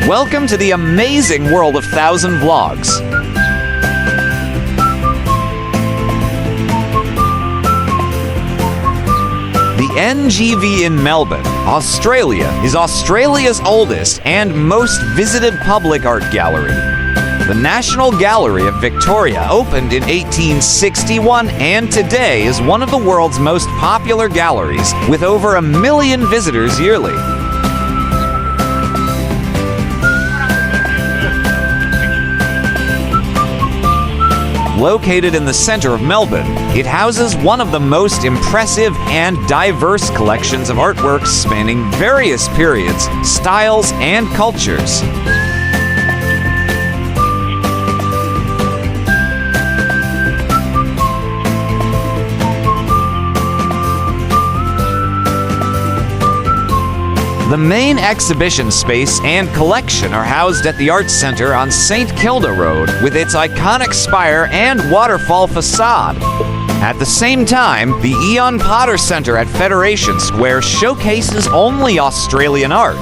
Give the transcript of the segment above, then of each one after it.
Welcome to the amazing world of 1,000 Vlogs. The NGV in Melbourne, Australia, is Australia's oldest and most visited public art gallery. The National Gallery of Victoria opened in 1861 and today is one of the world's most popular galleries with over 1 million visitors yearly. Located in the center of Melbourne, it houses one of the most impressive and diverse collections of artworks spanning various periods, styles, and cultures. The main exhibition space and collection are housed at the Arts Centre on St Kilda Road with its iconic spire and waterfall facade. At the same time, the Ian Potter Centre at Federation Square showcases only Australian art.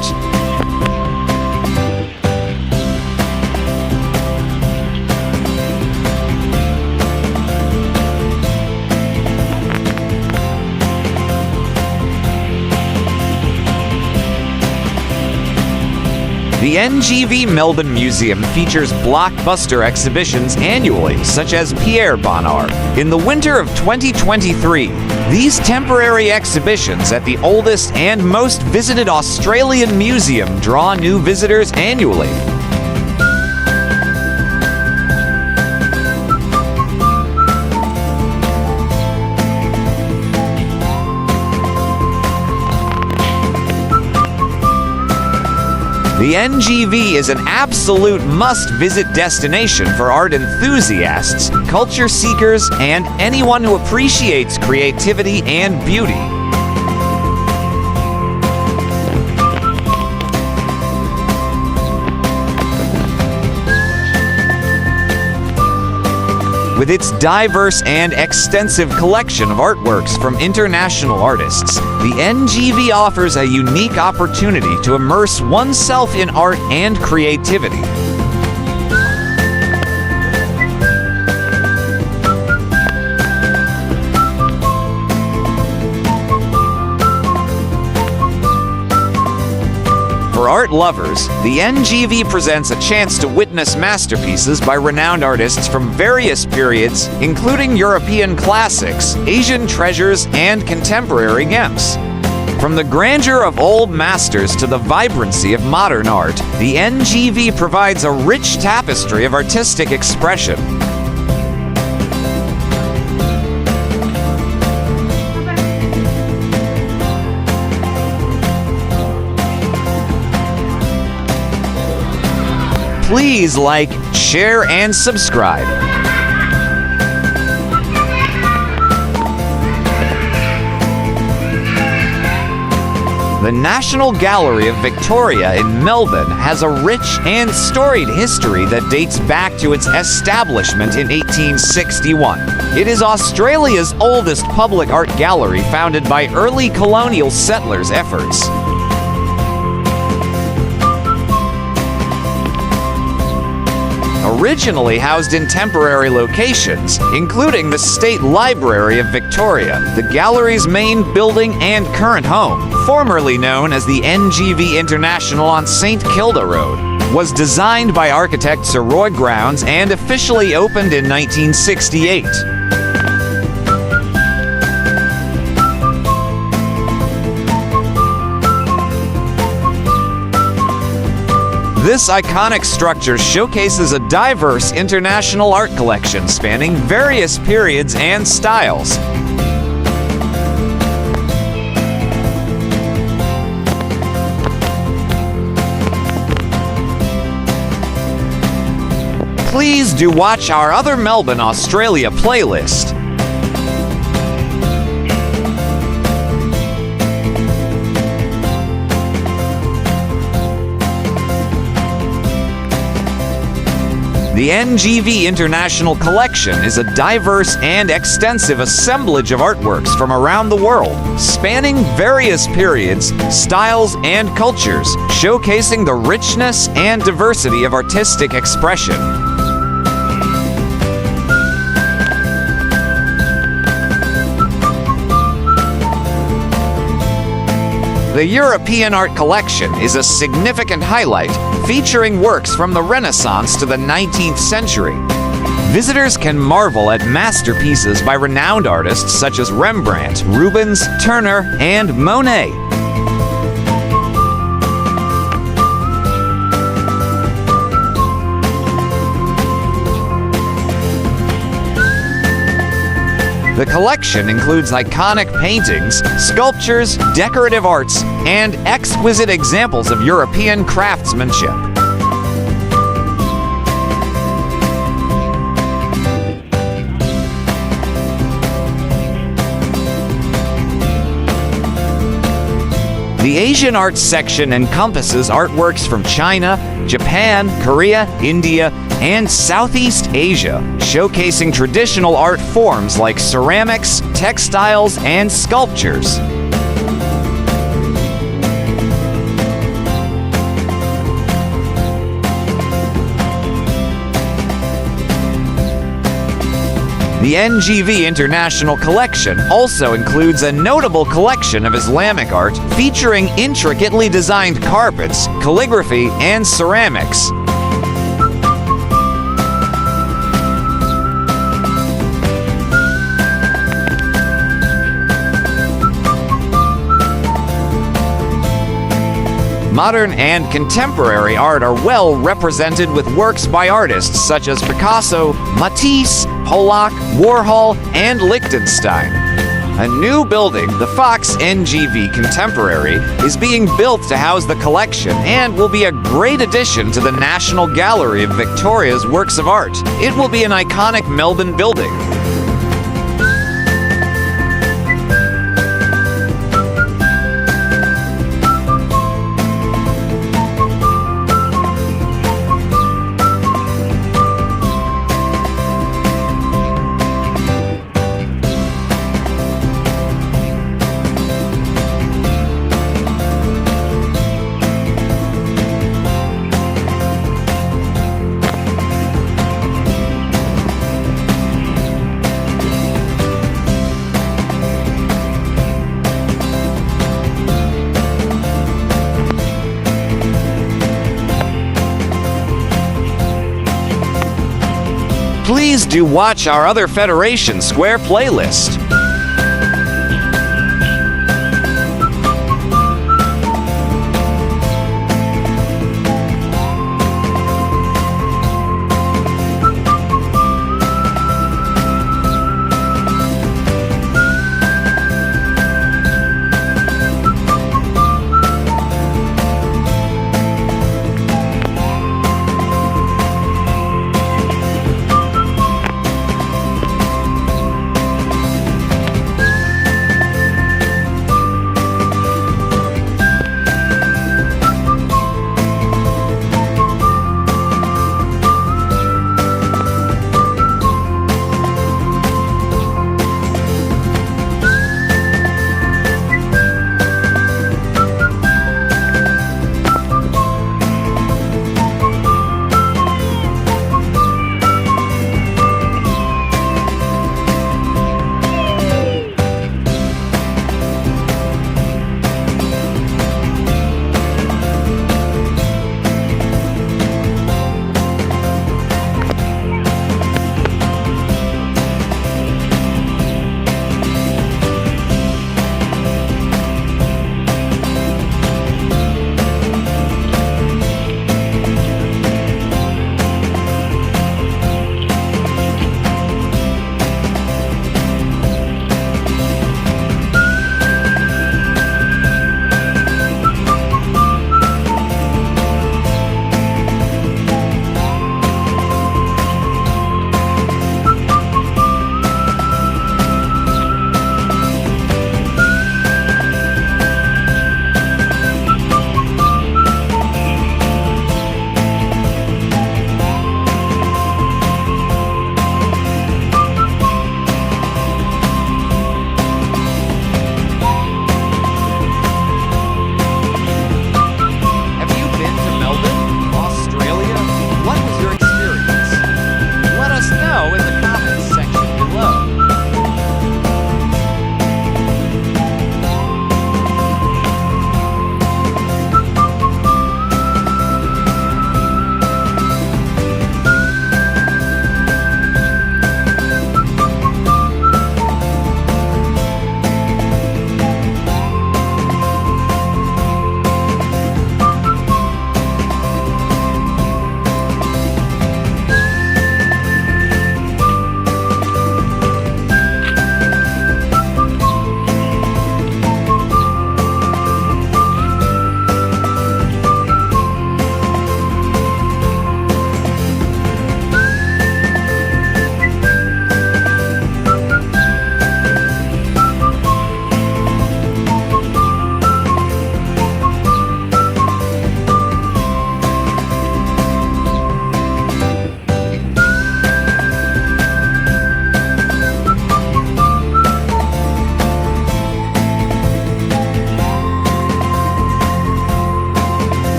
The NGV Melbourne Museum features blockbuster exhibitions annually, such as Pierre Bonnard. In the winter of 2023, these temporary exhibitions at the oldest and most visited Australian museum draw new visitors annually. The NGV is an absolute must-visit destination for art enthusiasts, culture seekers, and anyone who appreciates creativity and beauty. With its diverse and extensive collection of artworks from international artists, the NGV offers a unique opportunity to immerse oneself in art and creativity. For art lovers, the NGV presents a chance to witness masterpieces by renowned artists from various periods, including European classics, Asian treasures, and contemporary gems. From the grandeur of old masters to the vibrancy of modern art, the NGV provides a rich tapestry of artistic expression. Please like, share, and subscribe. The National Gallery of Victoria in Melbourne has a rich and storied history that dates back to its establishment in 1861. It is Australia's oldest public art gallery founded by early colonial settlers' efforts. Originally housed in temporary locations, including the State Library of Victoria, the gallery's main building and current home, formerly known as the NGV International on St Kilda Road, was designed by architect Sir Roy Grounds and officially opened in 1968. This iconic structure showcases a diverse international art collection spanning various periods and styles. Please do watch our other Melbourne, Australia playlist. The NGV International Collection is a diverse and extensive assemblage of artworks from around the world, spanning various periods, styles, and cultures, showcasing the richness and diversity of artistic expression. The European art collection is a significant highlight, featuring works from the Renaissance to the 19th century. Visitors can marvel at masterpieces by renowned artists such as Rembrandt, Rubens, Turner, and Monet. The collection includes iconic paintings, sculptures, decorative arts, and exquisite examples of European craftsmanship. The Asian Arts section encompasses artworks from China, Japan, Korea, India, and Southeast Asia, showcasing traditional art forms like ceramics, textiles, and sculptures. The NGV International Collection also includes a notable collection of Islamic art featuring intricately designed carpets, calligraphy, and ceramics. Modern and contemporary art are well represented with works by artists such as Picasso, Matisse, Pollock, Warhol, and Lichtenstein. A new building, the Fox NGV Contemporary, is being built to house the collection and will be a great addition to the National Gallery of Victoria's works of art. It will be an iconic Melbourne building. Please do watch our other Federation Square playlist.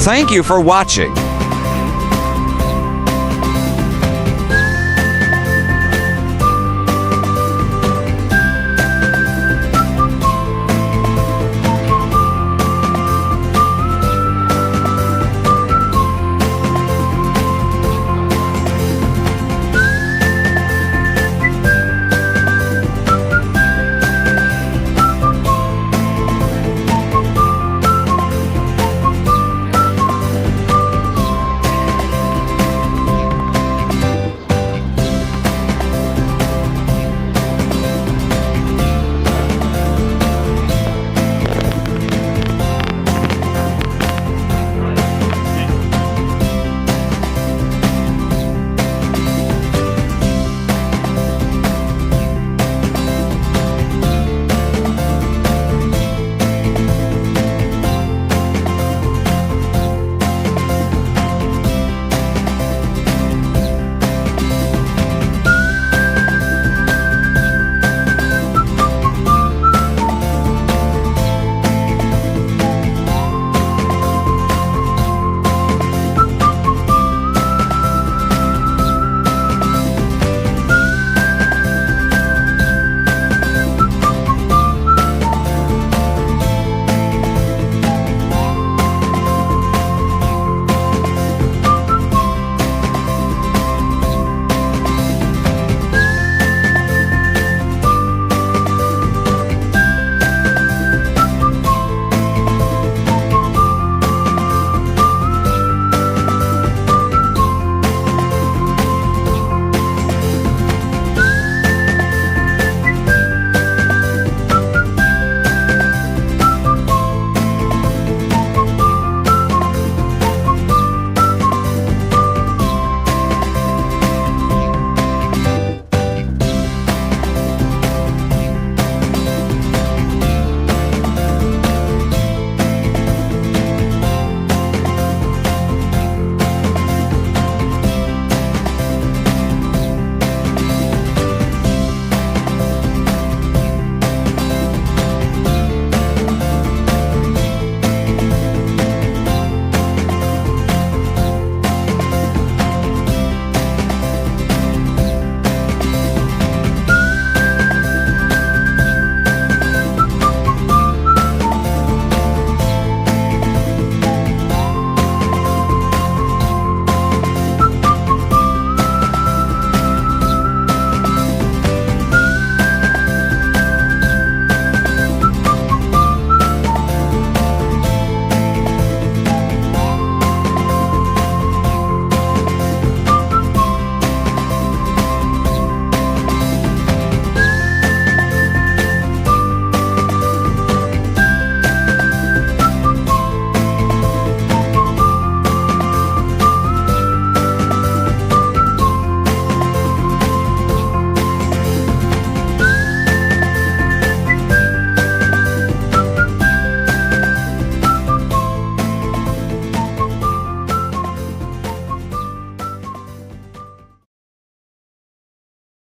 Thank you for watching.